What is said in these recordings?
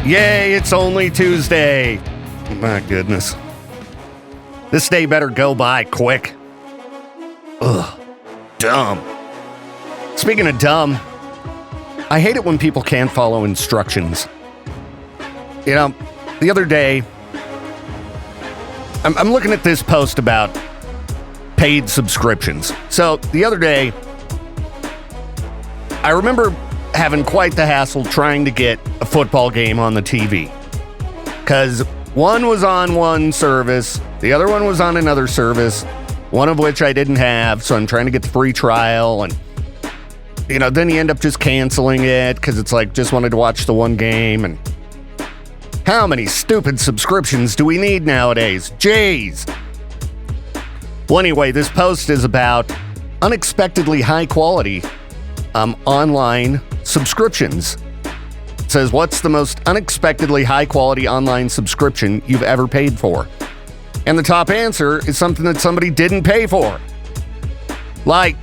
Yay, it's only Tuesday. My goodness. This day better go by quick. Ugh, dumb. Speaking of dumb, I hate it when people can't follow instructions. You know, the other day, I'm looking at this post about paid subscriptions. So the other day, I remember having quite the hassle trying to get a football game on the TV. Because one was on one service, the other one was on another service, one of which I didn't have, so I'm trying to get the free trial, and then you end up just canceling it because it's like, just wanted to watch the one game, and how many stupid subscriptions do we need nowadays? Jeez. Well, anyway, this post is about unexpectedly high quality online subscriptions. It says, what's the most unexpectedly high quality online subscription you've ever paid for? And the top answer is something that somebody didn't pay for. Like,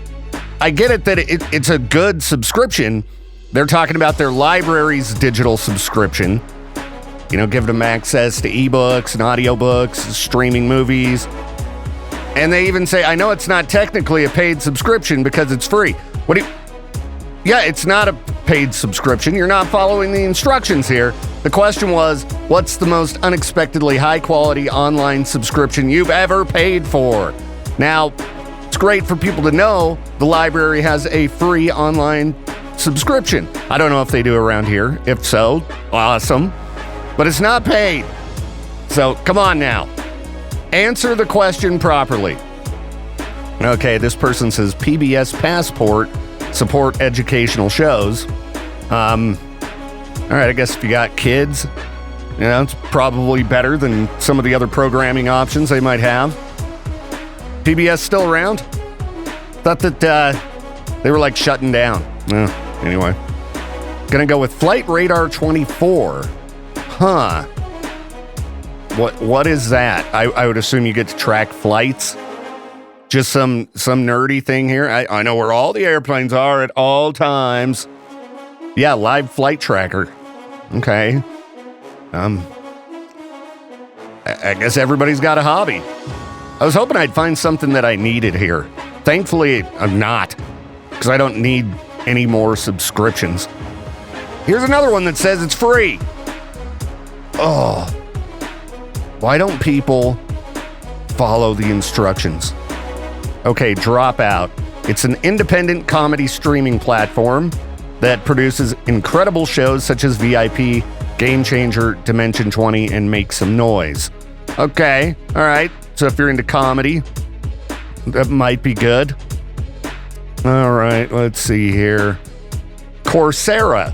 I get it that it's a good subscription. They're talking about their library's digital subscription. Giving them access to ebooks and audiobooks, streaming movies. And they even say, I know it's not technically a paid subscription because it's free. Yeah, it's not a paid subscription. You're not following the instructions here. The question was, what's the most unexpectedly high-quality online subscription you've ever paid for? Now, it's great for people to know the library has a free online subscription. I don't know if they do around here. If so, awesome. But it's not paid. So, come on now. Answer the question properly. Okay, this person says PBS Passport support educational shows. All right, I guess if you got kids, it's probably better than some of the other programming options they might have. PBS still around? Thought that they were like shutting down. Anyway. Gonna go with Flight Radar 24. Huh. What is that? I would assume you get to track flights. Just some nerdy thing here. I know where all the airplanes are at all times. Yeah, live flight tracker. Okay. I guess everybody's got a hobby. I was hoping I'd find something that I needed here. Thankfully, I'm not, because I don't need any more subscriptions. Here's another one that says it's free. Oh. Why don't people follow the instructions? Okay, Dropout. It's an independent comedy streaming platform that produces incredible shows such as VIP, Game Changer, Dimension 20, and Make Some Noise. Okay, all right. So if you're into comedy, that might be good. All right, let's see here. Coursera.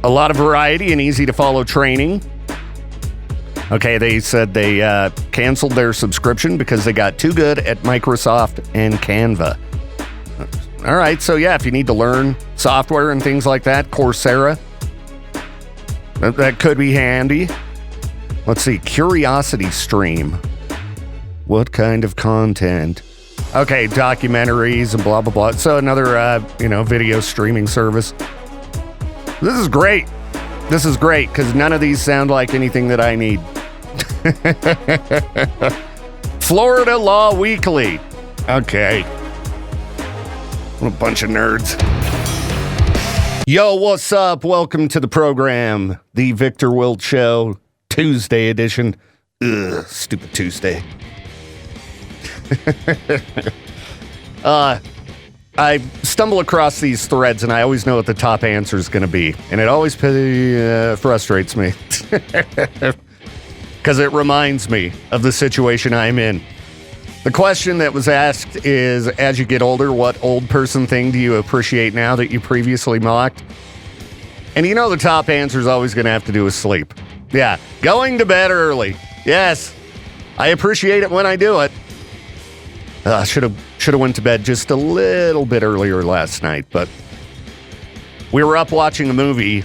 A lot of variety and easy to follow training. Okay, they said they canceled their subscription because they got too good at Microsoft and Canva. All right, so yeah, if you need to learn software and things like that, Coursera, that could be handy. Let's see, Curiosity Stream. What kind of content? Okay, documentaries and blah, blah, blah. So another, video streaming service. This is great. This is great because none of these sound like anything that I need. Florida Law Weekly. Okay. What a bunch of nerds. Yo, what's up? Welcome to the program. The Viktor Wilt Show, Tuesday edition. Ugh, stupid Tuesday. I stumble across these threads and I always know what the top answer is going to be. And it always frustrates me. Because it reminds me of the situation I'm in. The question that was asked is, as you get older, what old person thing do you appreciate now that you previously mocked? And the top answer is always going to have to do with sleep. Yeah, going to bed early. Yes, I appreciate it when I do it. Should have went to bed just a little bit earlier last night, but we were up watching a movie.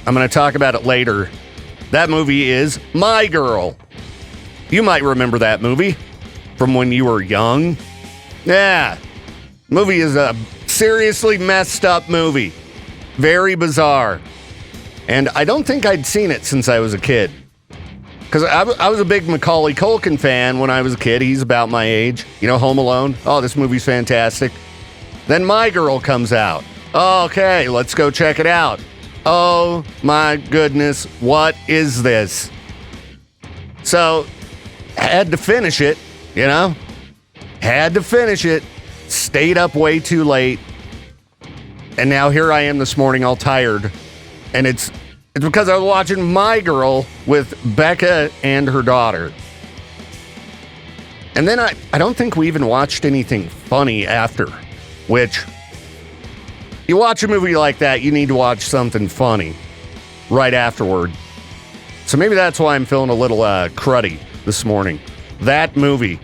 I'm going to talk about it later. That movie is My Girl. You might remember that movie from when you were young. Yeah. Movie is a seriously messed up movie. Very bizarre. And I don't think I'd seen it since I was a kid. Because I was a big Macaulay Culkin fan when I was a kid. He's about my age. You know, Home Alone. Oh, this movie's fantastic. Then My Girl comes out. Okay, let's go check it out. Oh, my goodness. What is this? So, had to finish it, you know? Had to finish it. Stayed up way too late. And now here I am this morning all tired. And it's because I was watching My Girl with Becca and her daughter. And then I don't think we even watched anything funny after, which, you watch a movie like that, you need to watch something funny right afterward. So maybe that's why I'm feeling a little cruddy this morning. That movie.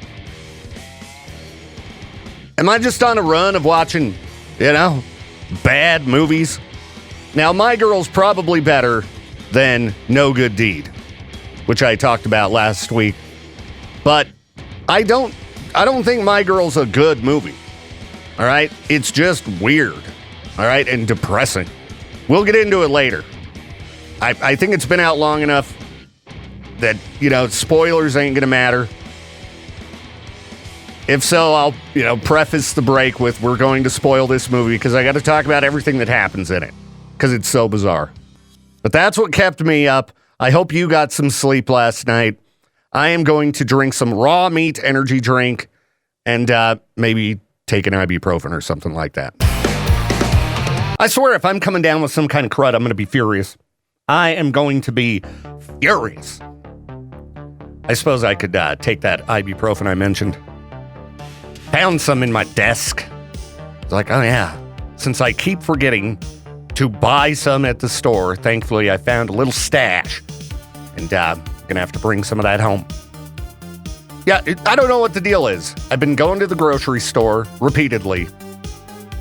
Am I just on a run of watching, you know, bad movies? Now, My Girl's probably better than No Good Deed, which I talked about last week. But I don't think My Girl's a good movie. All right? It's just weird. All right? And depressing. We'll get into it later. I think it's been out long enough that, you know, spoilers ain't going to matter. If so, I'll, you know, preface the break with we're going to spoil this movie because I got to talk about everything that happens in it because it's so bizarre. But that's what kept me up. I hope you got some sleep last night. I am going to drink some raw meat energy drink and maybe take an ibuprofen or something like that. I swear if I'm coming down with some kind of crud, I'm going to be furious. I am going to be furious. I suppose I could take that ibuprofen I mentioned. Found some in my desk. It's like, oh yeah, since I keep forgetting to buy some at the store, thankfully I found a little stash. And I'm going to have to bring some of that home. Yeah, I don't know what the deal is. I've been going to the grocery store repeatedly.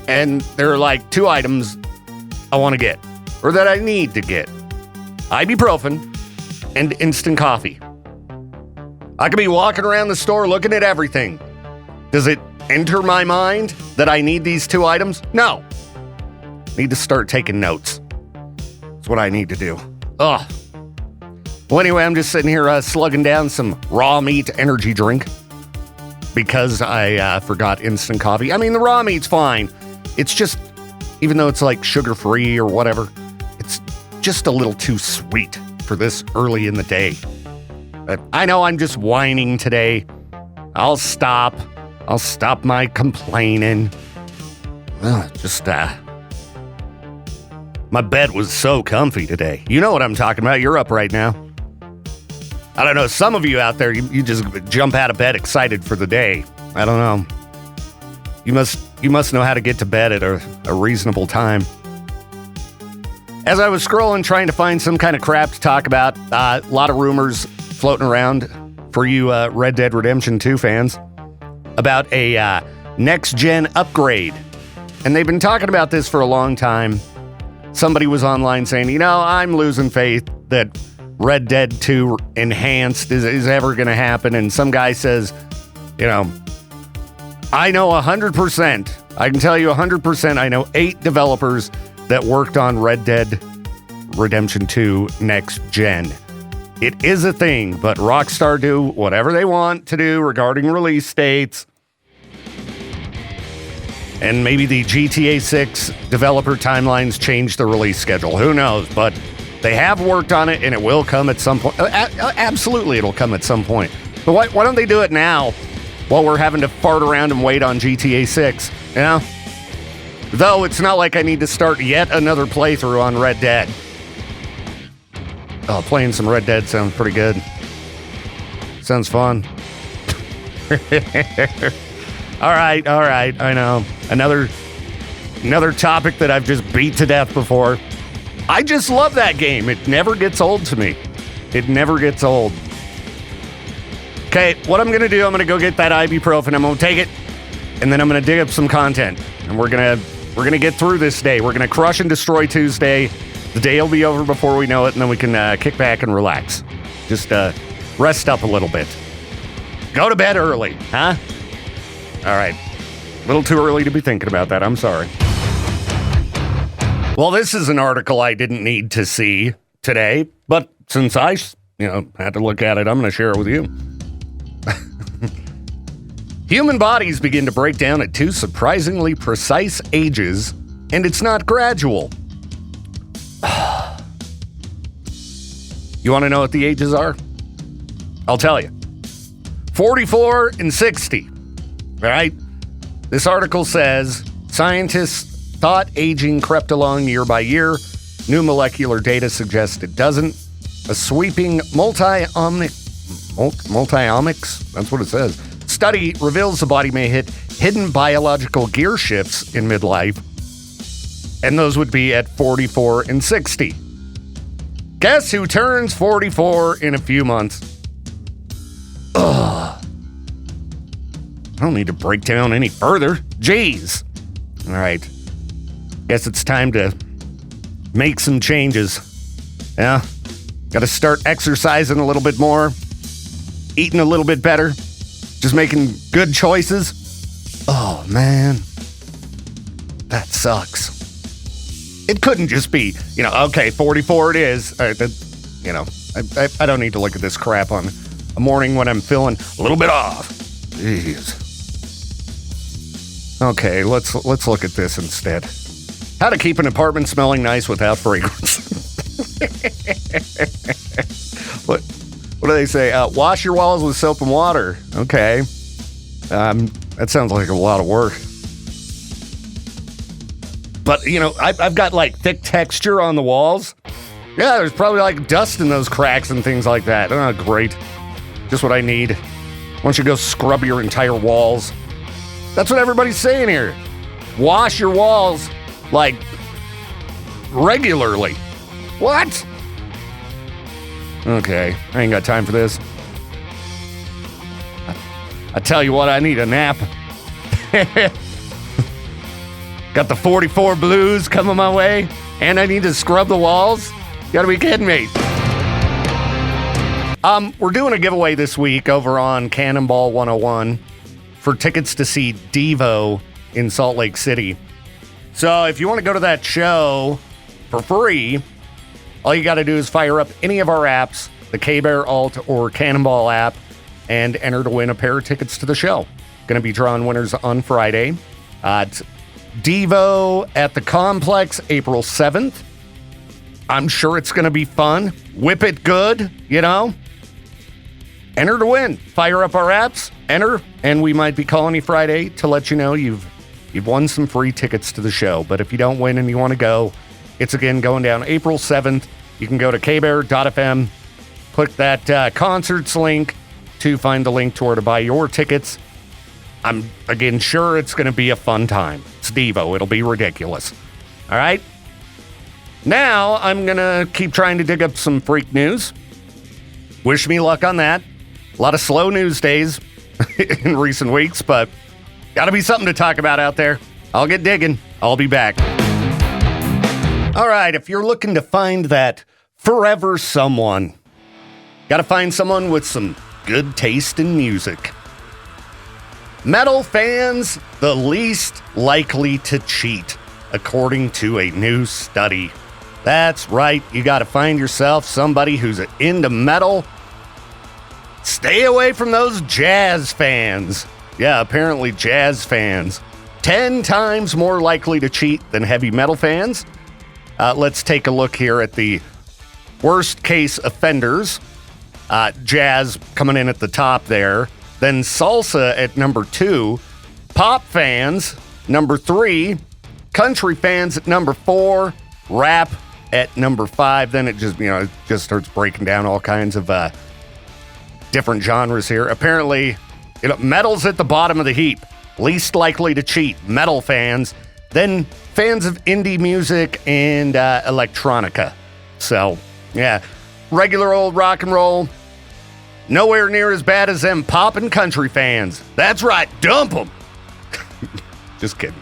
And there are like 2 items I want to get. Or that I need to get. Ibuprofen and instant coffee. I could be walking around the store looking at everything. Does it enter my mind that I need these 2 items? No. Need to start taking notes. That's what I need to do. Ugh. Well, anyway, I'm just sitting here slugging down some raw meat energy drink because I forgot instant coffee. I mean, the raw meat's fine. It's just, even though it's like sugar-free or whatever, it's just a little too sweet for this early in the day. But I know I'm just whining today. I'll stop my complaining. My bed was so comfy today. You know what I'm talking about. You're up right now. I don't know. Some of you out there, you just jump out of bed excited for the day. I don't know. You must know how to get to bed at a reasonable time. As I was scrolling, trying to find some kind of crap to talk about, a lot of rumors floating around for you Red Dead Redemption 2 fans about a next-gen upgrade. And they've been talking about this for a long time. Somebody was online saying, you know, I'm losing faith that Red Dead 2 Enhanced is ever going to happen. And some guy says, you know, I know 100%. I can tell you 100%. I know 8 developers that worked on Red Dead Redemption 2 Next Gen. It is a thing, but Rockstar do whatever they want to do regarding release dates. And maybe the GTA 6 developer timelines change the release schedule. Who knows? But they have worked on it, and it will come at some point. Absolutely, it'll come at some point. But why don't they do it now while we're having to fart around and wait on GTA 6? You know? Though it's not like I need to start yet another playthrough on Red Dead. Oh, playing some Red Dead sounds pretty good. Sounds fun. All right, I know. Another topic that I've just beat to death before. I just love that game. It never gets old to me. It never gets old. Okay, what I'm going to do, I'm going to go get that ibuprofen. I'm going to take it, and then I'm going to dig up some content. And we're going to get through this day. We're going to crush and destroy Tuesday. The day will be over before we know it, and then we can kick back and relax. Just rest up a little bit. Go to bed early, huh? All right. A little too early to be thinking about that. I'm sorry. Well, this is an article I didn't need to see today, but since I, had to look at it, I'm going to share it with you. Human bodies begin to break down at 2 surprisingly precise ages, and it's not gradual. You want to know what the ages are? I'll tell you. 44 and 60. All right? This article says scientists thought aging crept along year by year. New molecular data suggests it doesn't. A sweeping multi-omics, that's what it says, study reveals the body may hit hidden biological gear shifts in midlife, and those would be at 44 and 60. Guess who turns 44 in a few months? Ugh. I don't need to break down any further. Jeez. All right. Guess it's time to make some changes. Yeah. Got to start exercising a little bit more, eating a little bit better, just making good choices. Oh, man. That sucks. It couldn't just be, okay, 44 it is. I don't need to look at this crap on a morning when I'm feeling a little bit off. Jeez. Okay, let's look at this instead. How to keep an apartment smelling nice without fragrance. What do they say? Wash your walls with soap and water. Okay. That sounds like a lot of work. But, I've got like thick texture on the walls. Yeah, there's probably like dust in those cracks and things like that. Oh, great. Just what I need. Why don't you go scrub your entire walls? That's what everybody's saying here. Wash your walls, like, regularly. What? Okay, I ain't got time for this. I tell you what, I need a nap. Got the 44 blues coming my way, and I need to scrub the walls? You gotta be kidding me. We're doing a giveaway this week over on Cannonball 101 for tickets to see Devo in Salt Lake City. So if you want to go to that show for free, all you got to do is fire up any of our apps, the K-Bear Alt or Cannonball app, and enter to win a pair of tickets to the show. Going to be drawing winners on Friday. It's Devo at the Complex, April 7th. I'm sure it's going to be fun. Whip it good, Enter to win. Fire up our apps, enter, and we might be calling you Friday to let you know you've won some free tickets to the show. But if you don't win and you want to go, it's again going down April 7th. You can go to kbear.fm, click that concerts link to find the link to where to buy your tickets. I'm, again, sure it's going to be a fun time. It's Devo. It'll be ridiculous. All right? Now, I'm going to keep trying to dig up some freak news. Wish me luck on that. A lot of slow news days in recent weeks, but got to be something to talk about out there. I'll get digging. I'll be back. All right, if you're looking to find that forever someone, got to find someone with some good taste in music. Metal fans, the least likely to cheat, according to a new study. That's right, you got to find yourself somebody who's into metal. Stay away from those jazz fans. Yeah, apparently jazz fans. 10 times more likely to cheat than heavy metal fans. Let's take a look here at the worst case offenders. Jazz coming in at the top there. Then salsa at number 2. Pop fans, number 3. Country fans at number 4. Rap at number 5. Then it just starts breaking down all kinds of different genres here. Apparently, metal's at the bottom of the heap. Least likely to cheat, metal fans. Then fans of indie music and electronica. So, yeah, regular old rock and roll. Nowhere near as bad as them pop and country fans. That's right, dump them. Just kidding.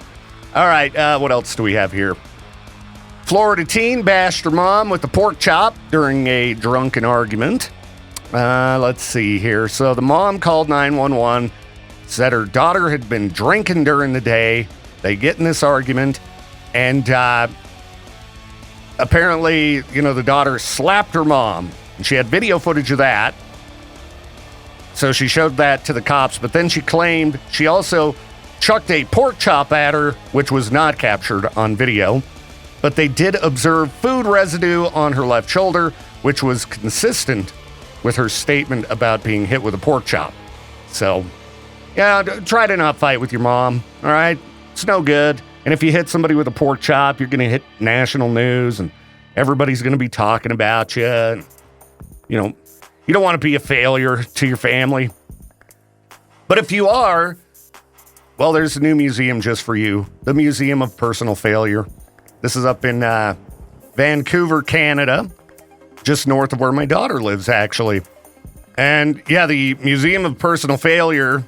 All right, what else do we have here? Florida teen bashed her mom with a pork chop during a drunken argument. Let's see here. So the mom called 911, said her daughter had been drinking during the day. They get in this argument, and apparently, the daughter slapped her mom, and she had video footage of that. So she showed that to the cops, but then she claimed she also chucked a pork chop at her, which was not captured on video. But they did observe food residue on her left shoulder, which was consistent with her statement about being hit with a pork chop. So, yeah, try to not fight with your mom, all right? It's no good. And if you hit somebody with a pork chop, you're going to hit national news, and everybody's going to be talking about you. And, you don't want to be a failure to your family. But if you are, well, there's a new museum just for you. The Museum of Personal Failure. This is up in Vancouver, Canada, just north of where my daughter lives, actually. And, yeah, the Museum of Personal Failure,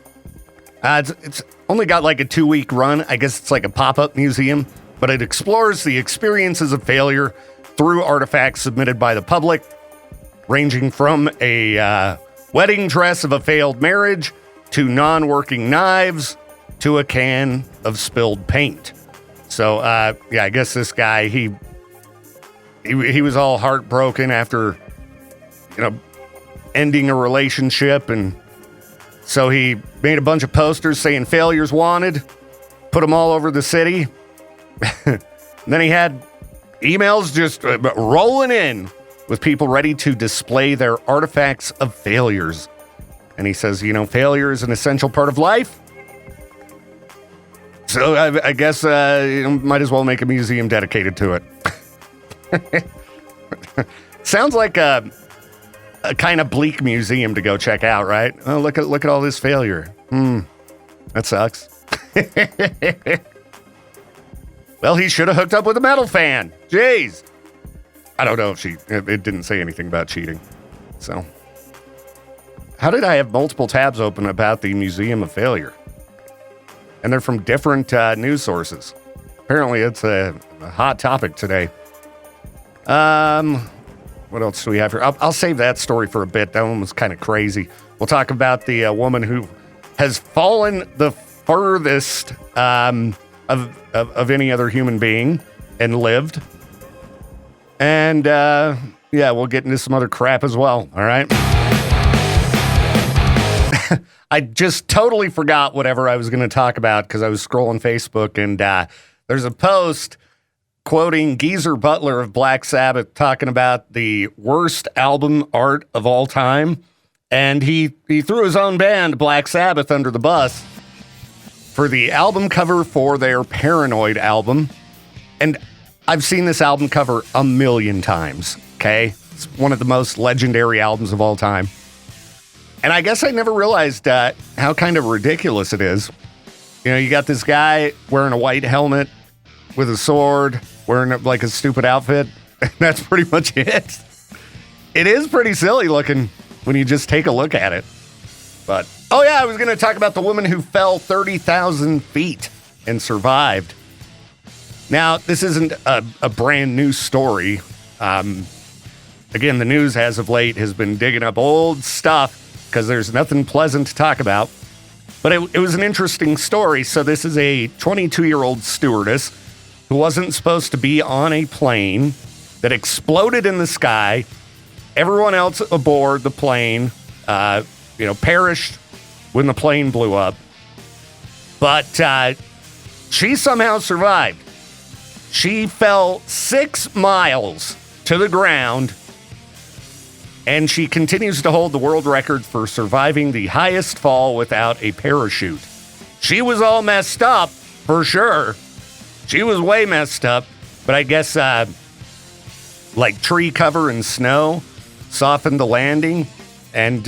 it's only got like a 2-week run. I guess it's like a pop-up museum, but it explores the experiences of failure through artifacts submitted by the public, ranging from a wedding dress of a failed marriage to non-working knives to a can of spilled paint. So, yeah, I guess this guy, he was all heartbroken after, ending a relationship. And so he made a bunch of posters saying failures wanted, put them all over the city. And then he had emails just rolling in with people ready to display their artifacts of failures. And he says, failure is an essential part of life. So I guess might as well make a museum dedicated to it. Sounds like a kind of bleak museum to go check out, right? Oh, look at all this failure. That sucks. Well, he should have hooked up with a metal fan. Jeez. I don't know if it didn't say anything about cheating. So, how did I have multiple tabs open about the Museum of Failure? And they're from different news sources. Apparently, it's a hot topic today. What else do we have here? I'll save that story for a bit. That one was kind of crazy. We'll talk about the woman who has fallen the furthest of any other human being and lived. And, yeah, we'll get into some other crap as well, all right? I just totally forgot whatever I was going to talk about because I was scrolling Facebook, and there's a post quoting Geezer Butler of Black Sabbath talking about the worst album art of all time, and he threw his own band, Black Sabbath, under the bus for the album cover for their Paranoid album. And I've seen this album cover a million times, okay? It's one of the most legendary albums of all time. And I guess I never realized how kind of ridiculous it is. You got this guy wearing a white helmet with a sword, wearing like a stupid outfit. And that's pretty much it. It is pretty silly looking when you just take a look at it. But, oh yeah, I was going to talk about the woman who fell 30,000 feet and survived. Now, this isn't a brand new story. Again, the news as of late has been digging up old stuff because there's nothing pleasant to talk about. But it was an interesting story. So this is a 22-year-old stewardess who wasn't supposed to be on a plane that exploded in the sky. Everyone else aboard the plane, perished when the plane blew up. But she somehow survived. She fell 6 miles to the ground, and she continues to hold the world record for surviving the highest fall without a parachute. She was all messed up, for sure. She was way messed up, but I guess like tree cover and snow softened the landing, and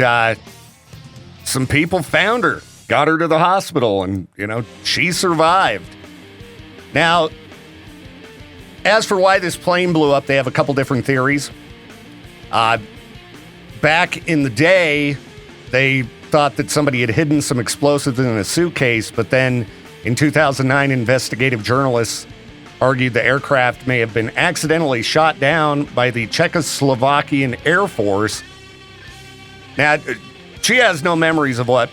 some people found her, got her to the hospital, and, she survived. Now, as for why this plane blew up, they have a couple different theories. Back in the day, they thought that somebody had hidden some explosives in a suitcase, but then in 2009, investigative journalists argued the aircraft may have been accidentally shot down by the Czechoslovakian Air Force. Now, she has no memories of what,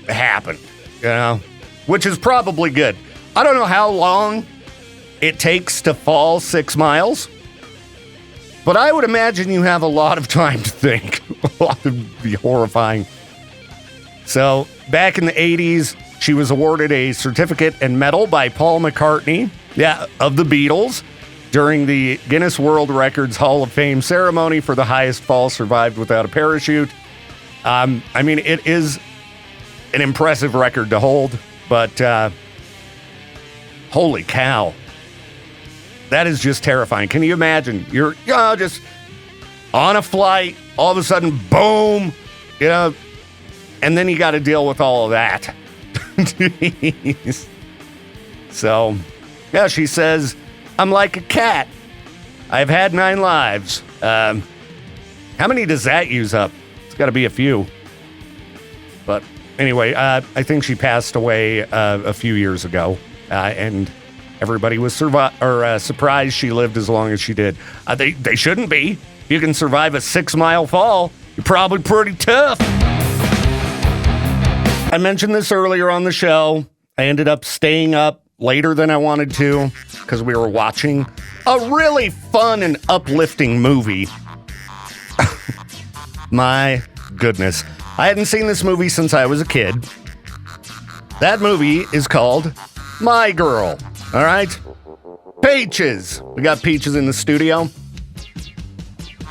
happened, which is probably good. I don't know how long it takes to fall 6 miles, But I would imagine you have a lot of time to think. A lot would be horrifying. So, back in the 80s, she was awarded a certificate and medal by Paul McCartney, of the Beatles, during the Guinness World Records Hall of Fame ceremony for the highest fall survived without a parachute. I mean, it is an impressive record to hold, but holy cow. That is just terrifying. Can you imagine? You're just on a flight, all of a sudden, boom, and then you got to deal with all of that. So, she says, I'm like a cat. I've had 9 lives. How many does that use up? It's got to be a few. But anyway, I think she passed away a few years ago, and everybody was surprised she lived as long as she did. They shouldn't be. If you can survive a 6-mile fall, you're probably pretty tough. I mentioned this earlier on the show. I ended up staying up later than I wanted to because we were watching a really fun and uplifting movie. My goodness. I hadn't seen this movie since I was a kid. That movie is called My Girl. All right? Peaches. We got Peaches in the studio.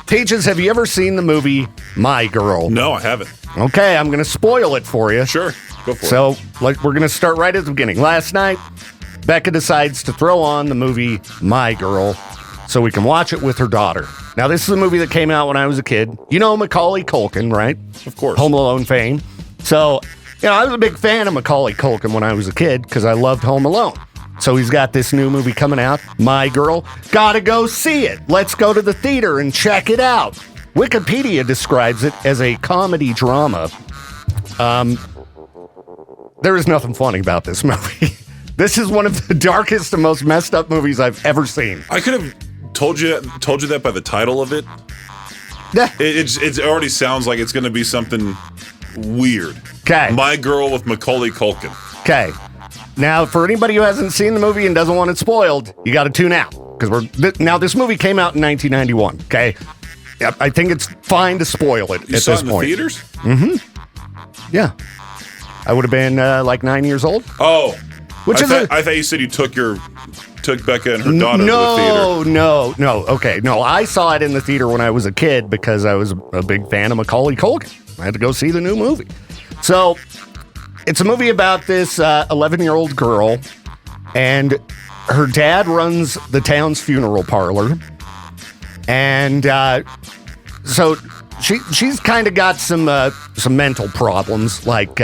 Peaches, have you ever seen the movie My Girl? No, I haven't. Okay, I'm going to spoil it for you. Sure, go for it. So, we're going to start right at the beginning. Last night, Becca decides to throw on the movie My Girl so we can watch it with her daughter. Now, this is a movie that came out when I was a kid. You know Macaulay Culkin, right? Of course. Home Alone fame. So, I was a big fan of Macaulay Culkin when I was a kid because I loved Home Alone. So he's got this new movie coming out, My Girl. Gotta go see it. Let's go to the theater and check it out. Wikipedia describes it as a comedy drama. There is nothing funny about this movie. This is one of the darkest and most messed up movies I've ever seen. I could have told you that by the title of it. It already sounds like it's going to be something weird. Okay. My Girl with Macaulay Culkin. Okay. Now, for anybody who hasn't seen the movie and doesn't want it spoiled, you got to tune out. Because now this movie came out in 1991, okay? I think it's fine to spoil it at this point. You saw it in the theaters? Mm-hmm. Yeah. I would have been like 9 years old. Oh. I thought you said you took Becca and her daughter to the theater. No. Okay. No, I saw it in the theater when I was a kid because I was a big fan of Macaulay Culkin. I had to go see the new movie. So, it's a movie about this 11-year-old girl, and her dad runs the town's funeral parlor. And so she's kind of got some mental problems. Like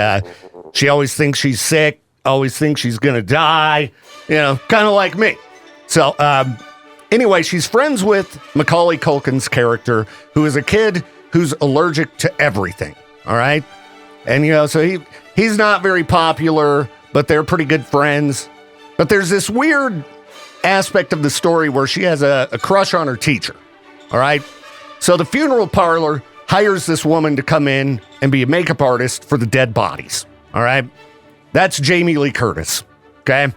she always thinks she's sick, always thinks she's going to die, kind of like me. So anyway, she's friends with Macaulay Culkin's character, who is a kid who's allergic to everything. All right. And, so he's not very popular, but they're pretty good friends. But there's this weird aspect of the story where she has a crush on her teacher. All right. So the funeral parlor hires this woman to come in and be a makeup artist for the dead bodies. All right. That's Jamie Lee Curtis. Okay.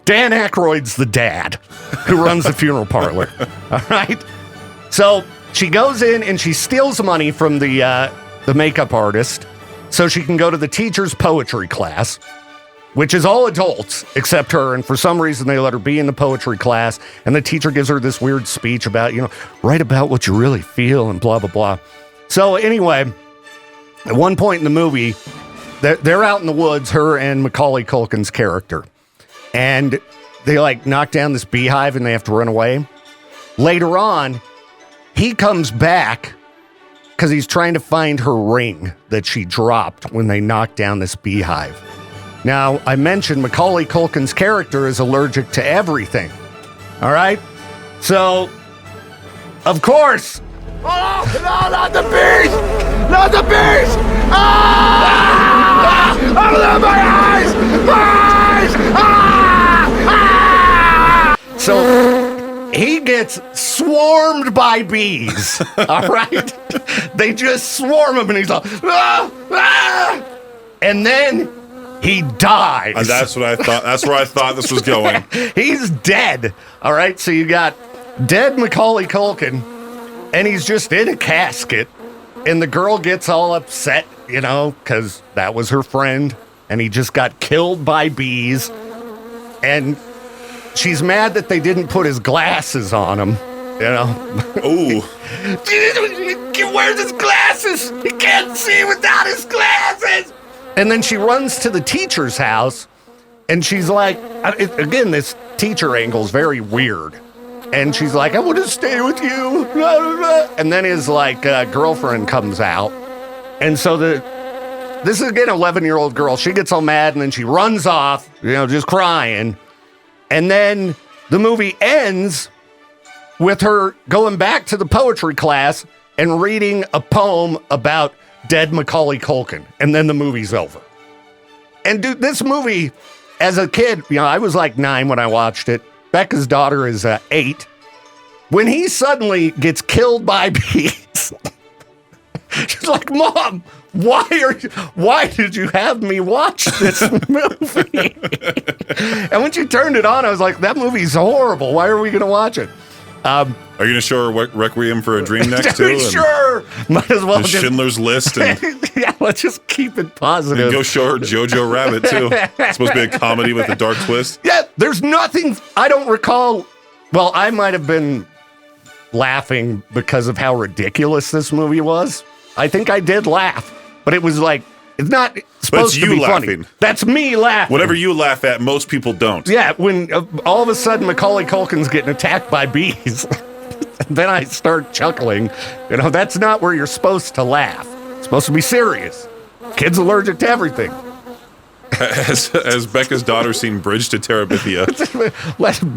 Dan Aykroyd's the dad who runs the funeral parlor. All right. So she goes in and she steals money from the makeup artist so she can go to the teacher's poetry class, which is all adults except her. And for some reason, they let her be in the poetry class. And the teacher gives her this weird speech about, write about what you really feel and blah, blah, blah. So anyway, at one point in the movie, they're out in the woods, her and Macaulay Culkin's character. And they knock down this beehive and they have to run away. Later on, he comes back because he's trying to find her ring that she dropped when they knocked down this beehive. Now, I mentioned Macaulay Culkin's character is allergic to everything. All right? So, of course. Oh, no, not the bees! Not the bees! Ah! Open my eyes! Eyes! Ah! Ah! So, he gets swarmed by bees. All right? They just swarm him, and he's like, ah! Ah! And then he dies. That's what I thought. That's where I thought this was going. He's dead. All right. So you got dead Macaulay Culkin, and he's just in a casket, and the girl gets all upset, because that was her friend, and he just got killed by bees, and she's mad that they didn't put his glasses on him, Ooh. Where's his glasses? He can't see without his glasses! And then she runs to the teacher's house, and she's like, again, this teacher angle is very weird. And she's like, I want to stay with you. And then his girlfriend comes out. And so this is again an 11-year-old girl. She gets all mad and then she runs off, just crying. And then the movie ends with her going back to the poetry class and reading a poem about dead Macaulay Culkin. And then the movie's over. And dude, this movie, as a kid, I was like 9 when I watched it. Becca's daughter is 8. When he suddenly gets killed by bees, she's like, Mom, why did you have me watch this movie? And when she turned it on, I was like, that movie's horrible. Why are we going to watch it? Are you going to show her Requiem for a Dream next too? Sure. Might as well. Schindler's List. And yeah, let's just keep it positive. And go show her Jojo Rabbit too. It's supposed to be a comedy with a dark twist. Yeah, there's nothing. I don't recall. Well, I might have been laughing because of how ridiculous this movie was. I think I did laugh, but it was like, it's not supposed to be laughing. Funny. That's me laughing. Whatever you laugh at, most people don't. Yeah, when all of a sudden Macaulay Culkin's getting attacked by bees, then I start chuckling. That's not where you're supposed to laugh. It's supposed to be serious. Kid's allergic to everything. Has Becca's daughter seen Bridge to Terabithia?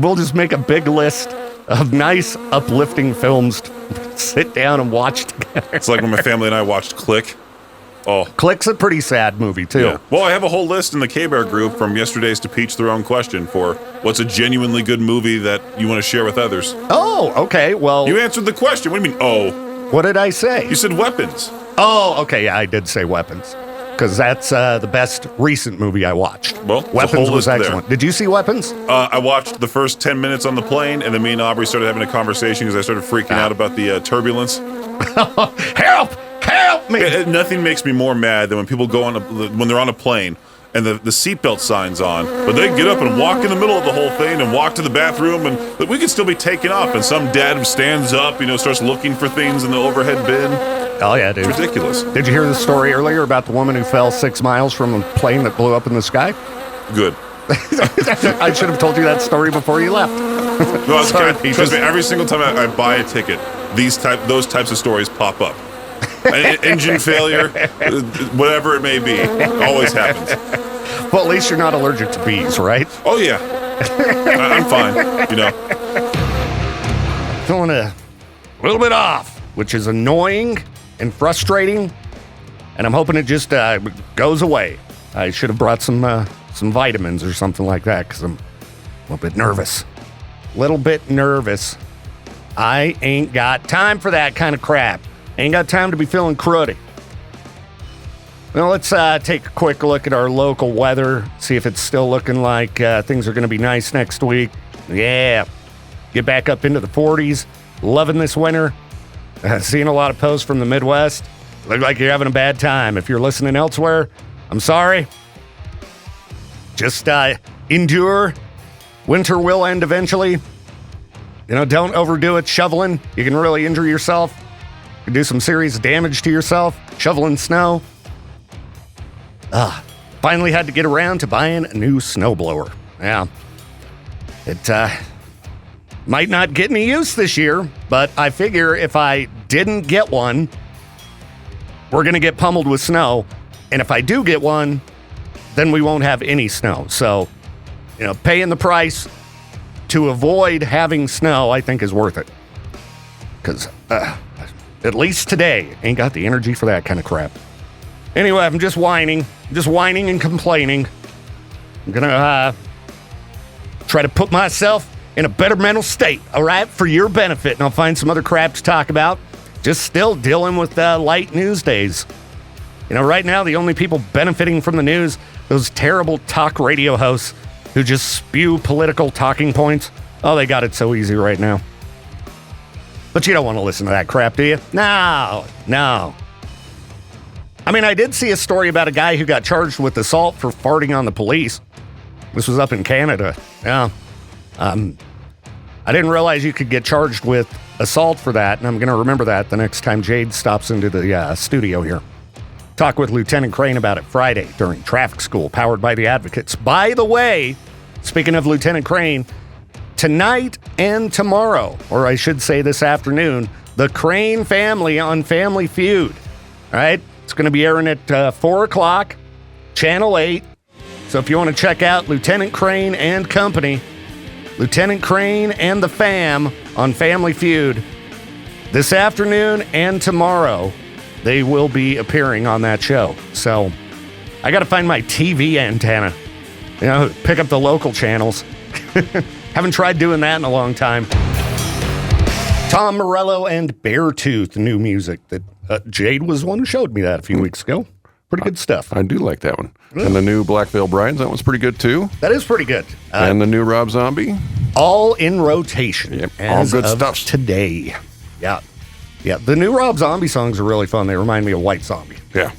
We'll just make a big list of nice, uplifting films to sit down and watch together. It's like when my family and I watched Click. Oh, Click's a pretty sad movie, too. Yeah. Well, I have a whole list in the K-Bear group from yesterday's To Peach Their Own Question for what's a genuinely good movie that you want to share with others. Oh, okay, well... You answered the question. What do you mean, oh? What did I say? You said Weapons. Oh, okay, yeah, I did say Weapons. Because that's the best recent movie I watched. Well, Weapons was excellent. Did you see Weapons? I watched the first 10 minutes on the plane, and then me and Aubrey started having a conversation because I started freaking out about the turbulence. Help me! Nothing makes me more mad than when people go when they're on a plane and the seatbelt sign's on, but they get up and walk in the middle of the whole thing and walk to the bathroom, and we could still be taking off, and some dad stands up, starts looking for things in the overhead bin. Oh, yeah, dude. It's ridiculous. Did you hear the story earlier about the woman who fell 6 miles from a plane that blew up in the sky? Good. I should have told you that story before you left. No, trust me, every single time I buy a ticket, those types of stories pop up. An engine failure, whatever it may be, always happens. Well, at least you're not allergic to bees, right? Oh, yeah. I'm fine, Feeling a little bit off, which is annoying and frustrating, and I'm hoping it just goes away. I should have brought some vitamins or something like that, because I'm a little bit nervous. I ain't got time for that kind of crap. Ain't got time to be feeling cruddy. Well, let's take a quick look at our local weather, see if it's still looking like things are going to be nice next week. Yeah, get back up into the 40s. Loving this winter. Seeing a lot of posts from the Midwest. Look like you're having a bad time. If you're listening elsewhere, I'm sorry. Just endure. Winter will end eventually. Don't overdo it shoveling. You can really injure yourself. You can do some serious damage to yourself. Shoveling snow. Finally had to get around to buying a new snowblower. Yeah. It might not get any use this year, but I figure if I didn't get one, we're going to get pummeled with snow. And if I do get one, then we won't have any snow. So, paying the price to avoid having snow, I think is worth it. Because at least today, ain't got the energy for that kind of crap. Anyway, I'm just whining and complaining. I'm going to try to put myself in a better mental state, all right, for your benefit. And I'll find some other crap to talk about. Just still dealing with light news days. Right now, the only people benefiting from the news, those terrible talk radio hosts who just spew political talking points. Oh, they got it so easy right now. But you don't want to listen to that crap, do you? No. I mean, I did see a story about a guy who got charged with assault for farting on the police. This was up in Canada. Yeah. I didn't realize you could get charged with assault for that, and I'm going to remember that the next time Jade stops into the studio here. Talk with Lieutenant Crane about it Friday during traffic school, powered by the Advocates. By the way, speaking of Lieutenant Crane, tonight and tomorrow, or I should say this afternoon, the Crane family on Family Feud. All right? It's going to be airing at 4 o'clock, Channel 8. So if you want to check out Lieutenant Crane and company, Lieutenant Crane and the fam on Family Feud, this afternoon and tomorrow, they will be appearing on that show. So I got to find my TV antenna, pick up the local channels. Haven't tried doing that in a long time. Tom Morello and Beartooth, new music that Jade was the one who showed me that a few weeks ago. Pretty good stuff. I do like that one. And the new Black Veil Brides, that one's pretty good too. That is pretty good. And the new Rob Zombie. All in rotation. Yep, all good stuff. Today. Yeah. The new Rob Zombie songs are really fun. They remind me of White Zombie. Yeah.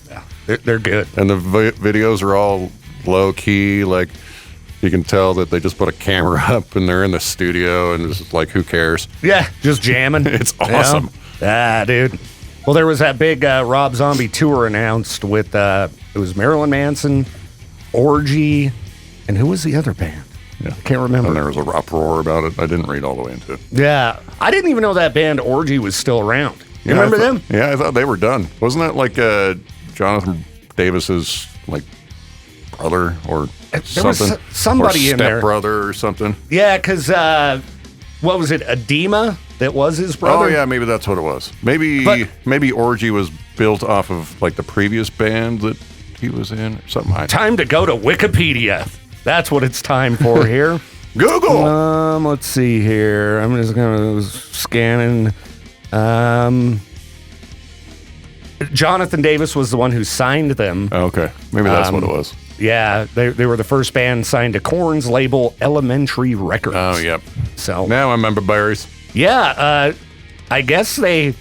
They're good. And the videos are all low key. Like, you can tell that they just put a camera up and they're in the studio and it's like, who cares? Yeah, just jamming. It's awesome. Yeah, dude. Well, there was that big Rob Zombie tour announced with, it was Marilyn Manson, Orgy, and who was the other band? Yeah. I can't remember. And there was a uproar about it. I didn't read all the way into it. Yeah. I didn't even know that band Orgy was still around. You remember them? Yeah, I thought they were done. Wasn't that like Jonathan Davis's like brother or something? Was somebody or in there. Stepbrother or something. Yeah, because what was it? Edema that was his brother? Oh, yeah, maybe that's what it was. Maybe Orgy was built off of like the previous band that he was in or something. Time to go to Wikipedia. That's what it's time for here. Google. Let's see here. I'm just going to scanning. Jonathan Davis was the one who signed them. Okay. Maybe that's what it was. Yeah, they were the first band signed to Korn's label Elementary Records. Oh, yep. So now I remember Barry's. Yeah, I guess they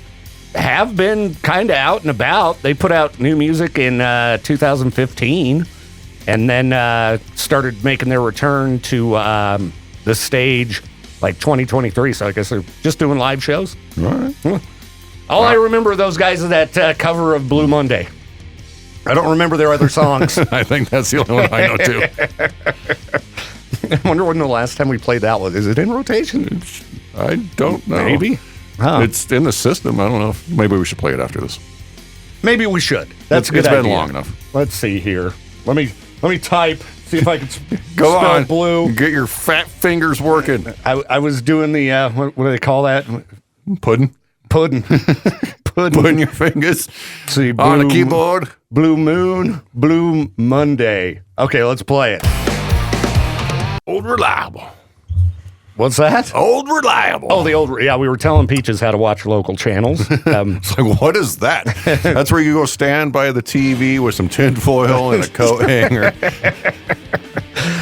have been kind of out and about. They put out new music in 2015 and then started making their return to the stage like 2023. So I guess they're just doing live shows. All right. I remember of those guys is that cover of Blue Monday. I don't remember their other songs. I think that's the only one I know, too. I wonder when the last time we played that was. Is it in rotation? I don't know. Maybe. Huh. It's in the system. I don't know. Maybe we should play it after this. Maybe we should. That's a good idea. It's been long enough. Let's see here. Let me type. See if I can go spell on. Blue. Get your fat fingers working. I was doing the what do they call that? Pudding. Pudding your fingers. See, on the keyboard. Blue Moon, Blue Monday. Okay, let's play it. Old Reliable. What's that? Old Reliable. Oh, the old. Yeah, we were telling Peaches how to watch local channels. It's like, what is that? That's where you go stand by the TV with some tinfoil and a coat hanger.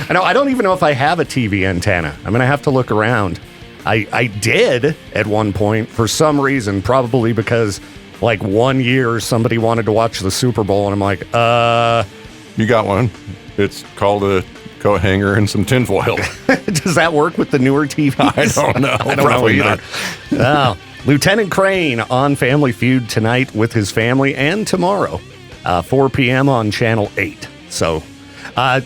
I don't even know if I have a TV antenna. I'm going to have to look around. I did at one point for some reason, probably because like 1 year somebody wanted to watch the Super Bowl, and I'm like, You got one. It's called a coat hanger and some tinfoil. Does that work with the newer TVs? I don't know. I don't know either. Oh, Lieutenant Crane on Family Feud tonight with his family, and tomorrow, 4 p.m. on Channel 8. So, I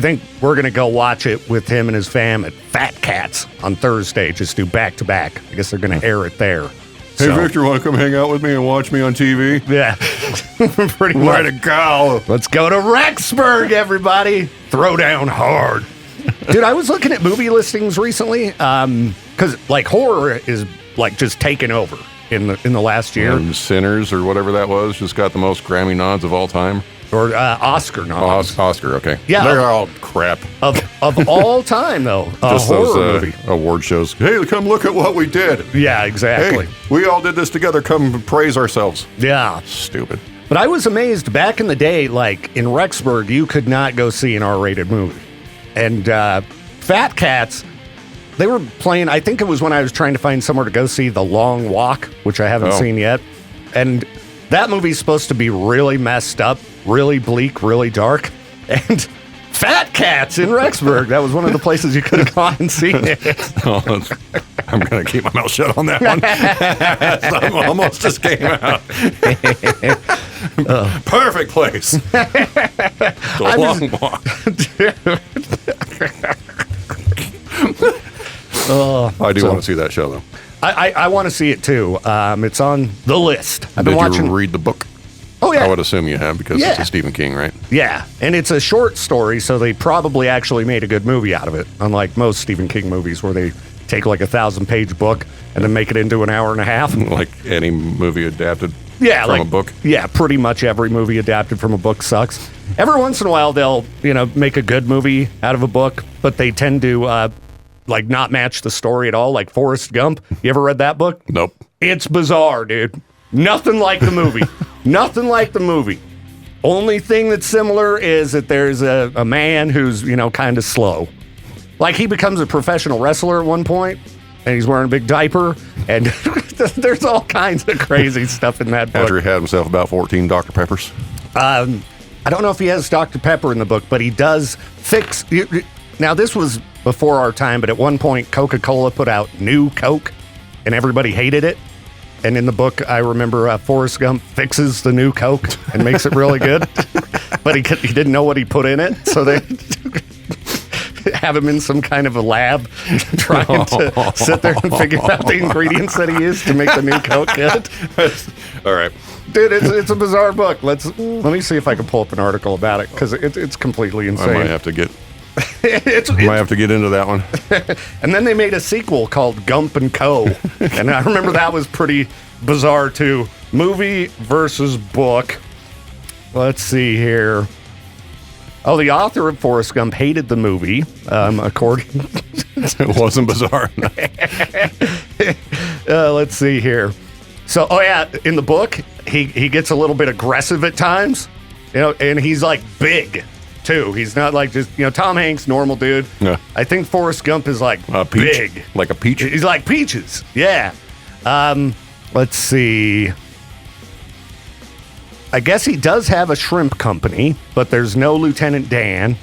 think we're going to go watch it with him and his fam at Fat Cats on Thursday. Just do back-to-back. I guess they're going to air it there. Hey, Victor, want to come hang out with me and watch me on TV? Yeah. Pretty much. Way to go. Let's go to Rexburg, everybody. Throw down hard. Dude, I was looking at movie listings recently because, like, horror is, like, just taken over in the last year. And Sinners or whatever that was just got the most Grammy nods of all time. Or Oscar nods. Oscar, okay. Yeah. They're all crap. Of all time, though. Just horror those movie. award shows. Hey, come look at what we did. Yeah, exactly. Hey, we all did this together. Come praise ourselves. Yeah. Stupid. But I was amazed back in the day, like in Rexburg, you could not go see an R-rated movie. And Fat Cats, they were playing, I think it was when I was trying to find somewhere to go see The Long Walk, which I haven't seen yet. And that movie's supposed to be really messed up, really bleak, really dark. And Fat Cats in Rexburg. That was one of the places you could have gone and seen it. I'm going to keep my mouth shut on that one. Some almost just came out. Perfect place. The Long Walk. I do want to see that show, though. I want to see it, too. It's on the list. Did you read the book? Oh, yeah. I would assume you have, because it's a Stephen King, right? Yeah, and it's a short story, so they probably actually made a good movie out of it, unlike most Stephen King movies where they take like a 1,000-page book and then make it into an hour and a half. Like any movie adapted from a book? Yeah, pretty much every movie adapted from a book sucks. Every once in a while, they'll make a good movie out of a book, but they tend to not match the story at all, like Forrest Gump. You ever read that book? Nope. It's bizarre, dude. Nothing like the movie. Nothing like the movie. Only thing that's similar is that there's a man who's, kind of slow. Like, he becomes a professional wrestler at one point, and he's wearing a big diaper, and there's all kinds of crazy stuff in that book. After he had himself about 14 Dr. Peppers? I don't know if he has Dr. Pepper in the book, but he does fix... Now, this was before our time, but at one point, Coca-Cola put out new Coke, and everybody hated it. And in the book, I remember Forrest Gump fixes the new Coke and makes it really good. But he didn't know what he put in it, so they have him in some kind of a lab trying to sit there and figure out the ingredients that he used to make the new Coke good. All right. Dude, it's a bizarre book. Let me see if I can pull up an article about it, because it's completely insane. I might have to get... might have to get into that one. And then they made a sequel called Gump and Co. And I remember that was pretty bizarre too. Movie versus book. Let's see here. Oh, the author of Forrest Gump hated the movie, according... It wasn't bizarre enough. Let's see here. So, in the book, he gets a little bit aggressive at times, and he's like big. Too. He's not like just, Tom Hanks, normal dude. Yeah. I think Forrest Gump is like big. Like a peach? He's like peaches. Yeah. Let's see. I guess he does have a shrimp company, but there's no Lieutenant Dan.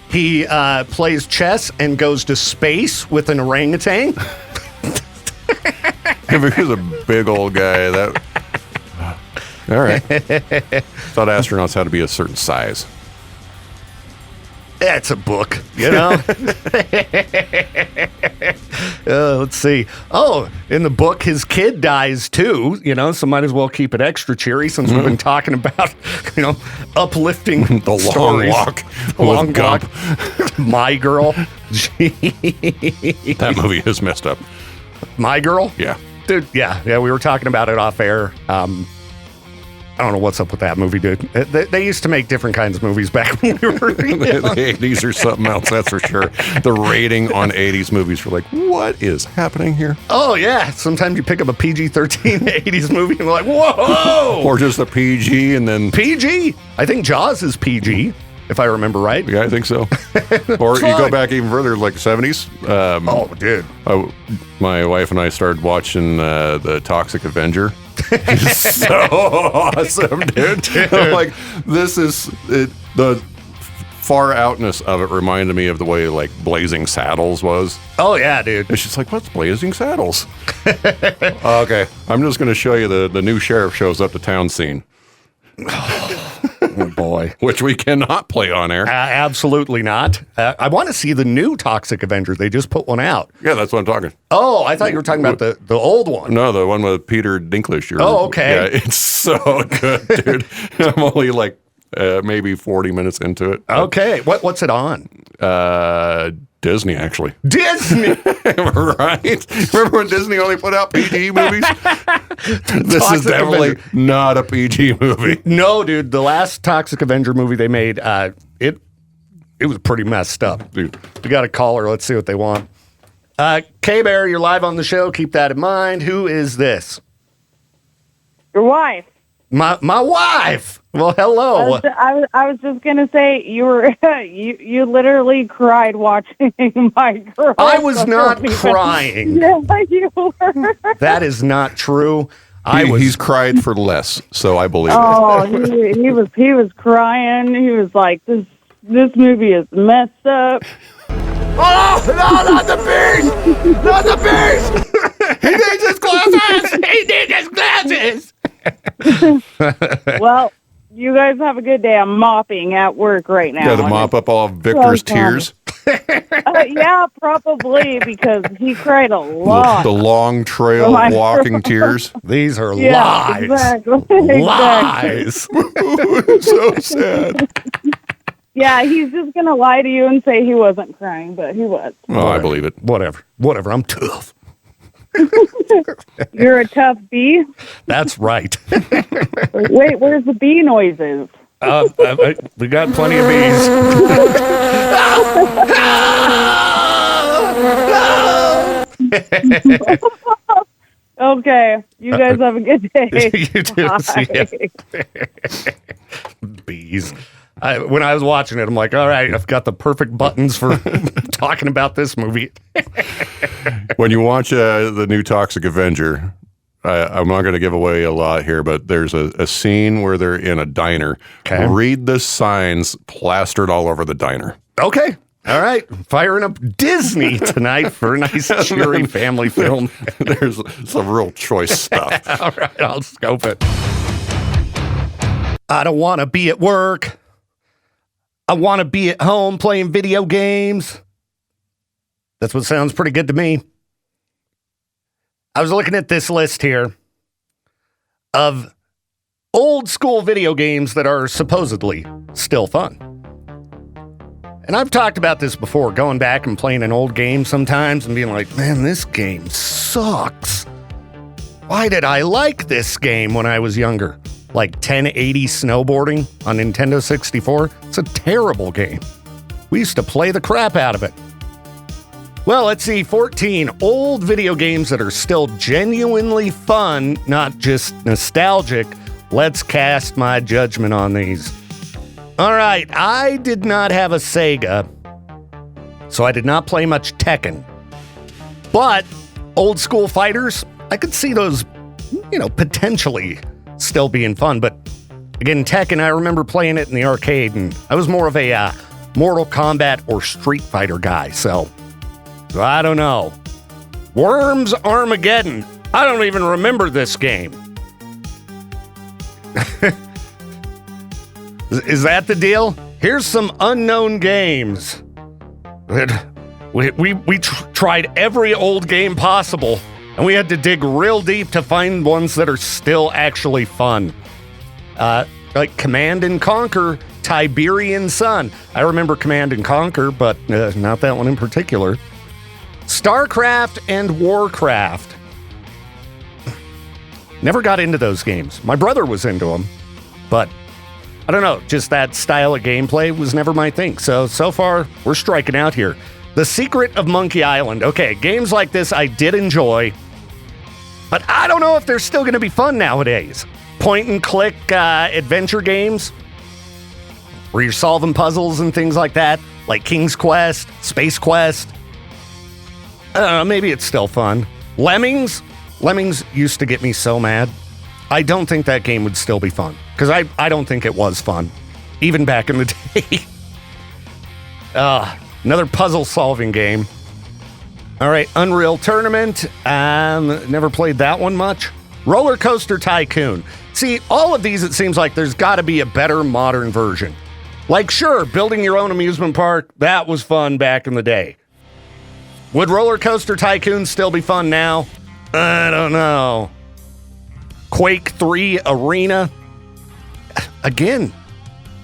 He plays chess and goes to space with an orangutan. If he was a big old guy, that... All right. Thought astronauts had to be a certain size. That's a book, Let's see. Oh, in the book, his kid dies too, so might as well keep it extra cheery since we've been talking about, uplifting the stories. Long walk. My Girl. That movie is messed up. My Girl? Yeah. Dude, yeah, we were talking about it off air. I don't know what's up with that movie, dude. They used to make different kinds of movies back when we were young. The 80s or something else, that's for sure. The rating on 80s movies were like, what is happening here? Oh, yeah. Sometimes you pick up a PG-13 80s movie and you're like, whoa! Or just a PG and then... PG? I think Jaws is PG, if I remember right. Yeah, I think so. Or you go back even further, like 70s. Dude. My wife and I started watching The Toxic Avenger. It's so awesome, dude. I'm like, this is it, the far outness of it reminded me of the way like Blazing Saddles was. Oh yeah, dude. It's just like, what's Blazing Saddles? Okay, I'm just going to show you the new sheriff shows up to town scene. Oh boy, which we cannot play on air. Absolutely not. I want to see the new Toxic Avenger. They just put one out. Yeah, that's what I'm talking. Oh, I thought you were talking about the old one. No, the one with Peter Dinklage. Okay. Yeah, it's so good, dude. I'm only like maybe 40 minutes into it. Okay, what's it on? Disney, actually. Disney, right? Remember when Disney only put out PG movies? This is definitely not a PG movie. No, dude. The last Toxic Avenger movie they made, it was pretty messed up. Dude, we got a caller. Let's see what they want. K-Bear, you're live on the show. Keep that in mind. Who is this? Your wife. My wife. Well, hello. I was just gonna say you were you literally cried watching my girl. I was not crying. Yeah, you were. That is not true. He's cried for less, so I believe it. Oh, he was crying. He was like, this movie is messed up. Oh, no, not the beast! Not the beast! He needs his glasses! He needs his glasses! Well, you guys have a good day. I'm mopping at work right now. Got to mop up all of Victor's tears. Yeah, probably, because he cried a lot. The long trail of walking tears. These are lies. Exactly. Lies. So sad. Yeah, he's just going to lie to you and say he wasn't crying, but he was. Oh, I believe it. Whatever. I'm tough. You're a tough bee? That's right. Wait, where's the bee noises? We got plenty of bees. Okay, you guys have a good day. You do. See ya. Bees. When I was watching it, I'm like, all right, I've got the perfect buttons for talking about this movie. When you watch the new Toxic Avenger, I'm not going to give away a lot here, but there's a scene where they're in a diner. Okay. Read the signs plastered all over the diner. Okay. All right. Firing up Disney tonight for a nice, cheery family film. There's some real choice stuff. All right. I'll scope it. I don't want to be at work. I want to be at home playing video games. That's what sounds pretty good to me. I was looking at this list here of old school video games that are supposedly still fun. And I've talked about this before, going back and playing an old game sometimes and being like, man, this game sucks. Why did I like this game when I was younger? Like 1080 snowboarding on Nintendo 64. It's a terrible game. We used to play the crap out of it. Well, let's see, 14 old video games that are still genuinely fun, not just nostalgic. Let's cast my judgment on these. All right, I did not have a Sega, so I did not play much Tekken. But old school fighters, I could see those, potentially still being fun. But again, Tekken, I remember playing it in the arcade, and I was more of a Mortal Kombat or Street Fighter guy, so I don't know. Worms Armageddon. I don't even remember this game. Is that the deal? Here's some unknown games. We tried every old game possible, and we had to dig real deep to find ones that are still actually fun. Like Command and Conquer, Tiberian Sun. I remember Command and Conquer, but not that one in particular. StarCraft and Warcraft. Never got into those games. My brother was into them, but I don't know, just that style of gameplay was never my thing. So far, we're striking out here. The Secret of Monkey Island. Okay, games like this I did enjoy, but I don't know if they're still going to be fun nowadays. Point-and-click adventure games where you're solving puzzles and things like that, like King's Quest, Space Quest. I don't know, maybe it's still fun. Lemmings used to get me so mad. I don't think that game would still be fun, because I don't think it was fun, even back in the day. Another puzzle-solving game. All right, Unreal Tournament. Never played that one much. Roller Coaster Tycoon. See, all of these, it seems like there's got to be a better modern version. Like, sure, building your own amusement park, that was fun back in the day. Would Roller Coaster Tycoon still be fun now? I don't know. Quake 3 Arena. Again,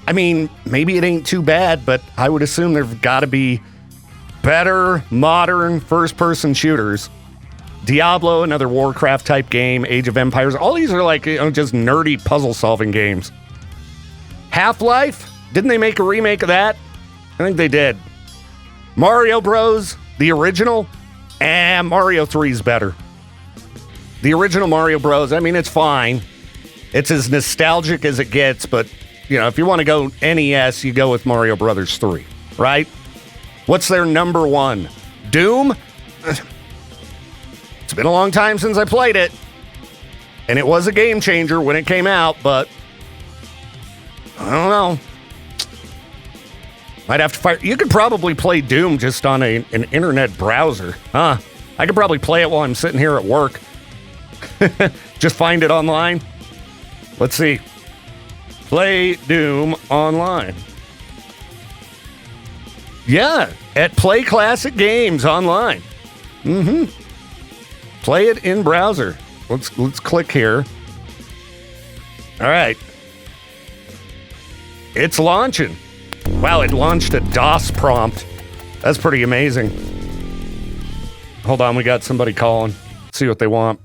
I mean, maybe it ain't too bad, but I would assume there've got to be better modern first-person shooters. Diablo, another Warcraft-type game. Age of Empires. All these are like just nerdy puzzle-solving games. Half-Life? Didn't they make a remake of that? I think they did. Mario Bros. The original? Mario 3's better. The original Mario Bros., I mean, it's fine. It's as nostalgic as it gets, but if you want to go NES, you go with Mario Brothers 3, right? What's their number one? Doom? It's been a long time since I played it. And it was a game changer when it came out, but I don't know. Might have to fire. You could probably play Doom just on an internet browser. Huh? I could probably play it while I'm sitting here at work. Just find it online. Let's see. Play Doom online. Yeah, at Play Classic Games online. Play it in browser. Let's click here. All right. It's launching. Wow, it launched a DOS prompt. That's pretty amazing. Hold on, we got somebody calling. See what they want.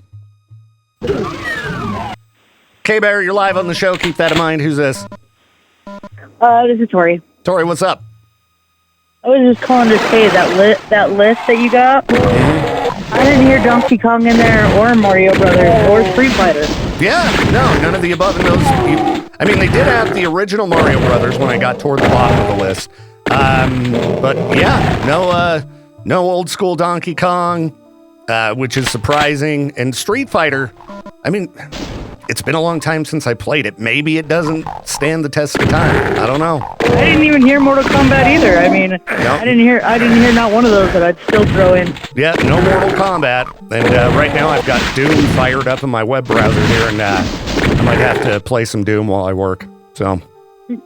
K-Bear, you're live on the show. Keep that in mind. Who's this? This is Tori. Tori, what's up? I was just calling to say that list that you got. I didn't hear Donkey Kong in there, or Mario Brothers, or Street Fighter. Yeah, no, none of the above. And those. I mean, they did have the original Mario Brothers when I got toward the bottom of the list. But yeah, no old school Donkey Kong, which is surprising. And Street Fighter, I mean, it's been a long time since I played it. Maybe it doesn't stand the test of time. I don't know. I didn't even hear Mortal Kombat either. I mean, I didn't hear not one of those that I'd still throw in. Yeah, no Mortal Kombat. And right now I've got Doom fired up in my web browser here, and I might have to play some Doom while I work. So. All right,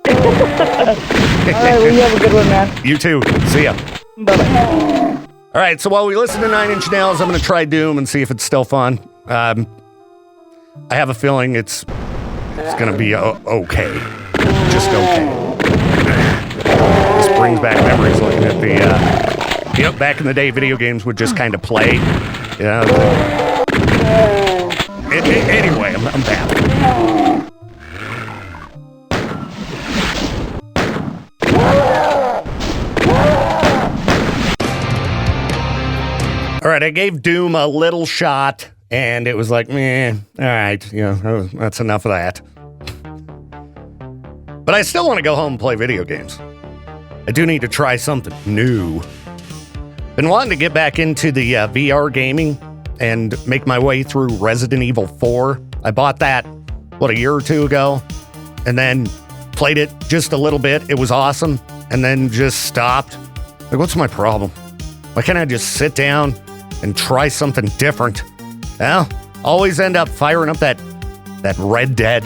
well, you have a good one, man. You too. See ya. Bye-bye. All right, so while we listen to 9 Inch Nails, I'm going to try Doom and see if it's still fun. I have a feeling it's going to be okay. Just okay. This brings back memories looking at the, back in the day, video games would just kind of play. Anyway, I'm back. All right, I gave Doom a little shot. And it was like, all right, that's enough of that. But I still want to go home and play video games. I do need to try something new. Been wanting to get back into the VR gaming and make my way through Resident Evil 4. I bought that, a year or two ago, and then played it just a little bit. It was awesome, and then just stopped. Like, what's my problem? Why can't I just sit down and try something different? Well, always end up firing up that Red Dead.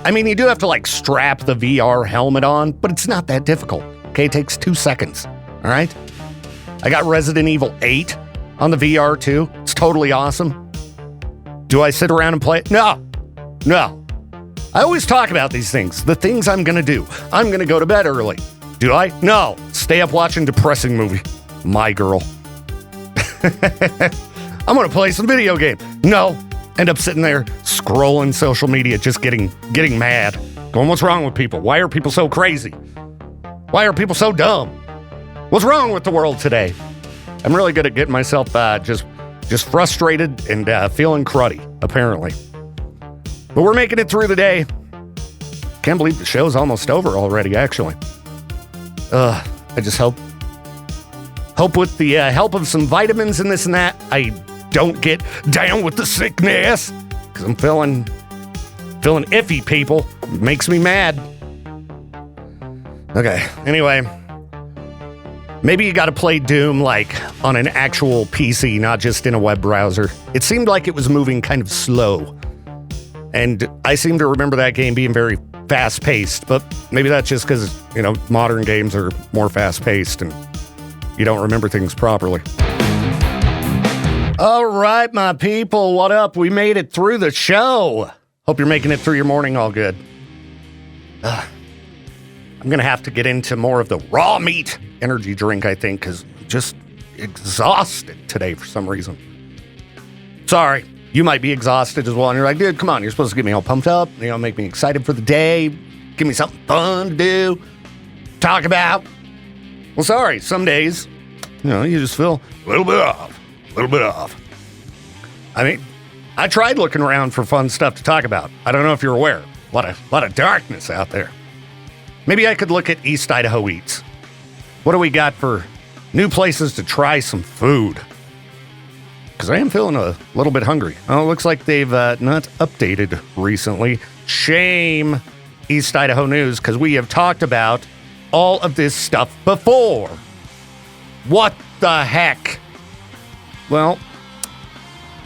I mean, you do have to strap the VR helmet on, but it's not that difficult. Okay, it takes 2 seconds. All right? I got Resident Evil 8 on the VR too. It's totally awesome. Do I sit around and play it? No. I always talk about these things, the things I'm going to do. I'm going to go to bed early. Do I? No. Stay up watching depressing movie. My Girl. I'm going to play some video game. No. End up sitting there scrolling social media, just getting mad. Going, what's wrong with people? Why are people so crazy? Why are people so dumb? What's wrong with the world today? I'm really good at getting myself just frustrated and feeling cruddy, apparently. But we're making it through the day. Can't believe the show's almost over already, actually. I just hope with the help of some vitamins and this and that, I don't get down with the sickness, because I'm feeling iffy, people. It makes me mad. Okay, anyway, maybe you got to play Doom on an actual PC, not just in a web browser. It seemed like it was moving kind of slow, and I seem to remember that game being very fast-paced, but maybe that's just because, modern games are more fast-paced and you don't remember things properly. All right, my people, what up? We made it through the show. Hope you're making it through your morning all good. I'm going to have to get into more of the raw meat energy drink, I think, because I'm just exhausted today for some reason. Sorry, you might be exhausted as well, and you're like, dude, come on, you're supposed to get me all pumped up, make me excited for the day, give me something fun to do, talk about. Well, sorry, some days, you just feel a little bit off. I mean, I tried looking around for fun stuff to talk about. I don't know if you're aware. A lot of darkness out there. Maybe I could look at East Idaho Eats. What do we got for new places to try some food? Because I am feeling a little bit hungry. Oh, it looks like they've not updated recently. Shame, East Idaho News, because we have talked about all of this stuff before. What the heck? Well,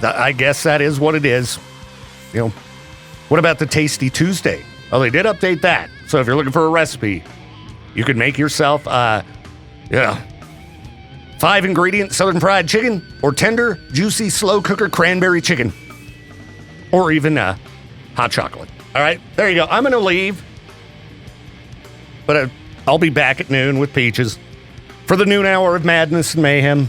I guess that is what it is. You know, what about the Tasty Tuesday? Oh, they did update that. So if you're looking for a recipe, you could make yourself, 5-ingredient Southern fried chicken or tender, juicy, slow cooker cranberry chicken. Or even hot chocolate. All right, there you go. I'm going to leave. But I'll be back at noon with Peaches for the noon hour of madness and mayhem.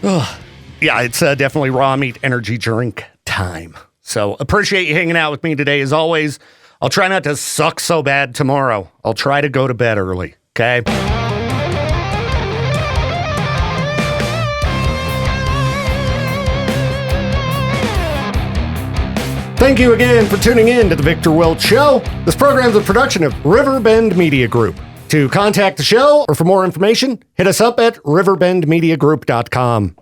Oh, yeah, it's definitely raw meat energy drink time. So appreciate you hanging out with me today as always. I'll try not to suck so bad tomorrow. I'll try to go to bed early, okay? Thank you again for tuning in to the Viktor Wilt Show. This program is a production of Riverbend Media Group. To contact the show or for more information, hit us up at riverbendmediagroup.com.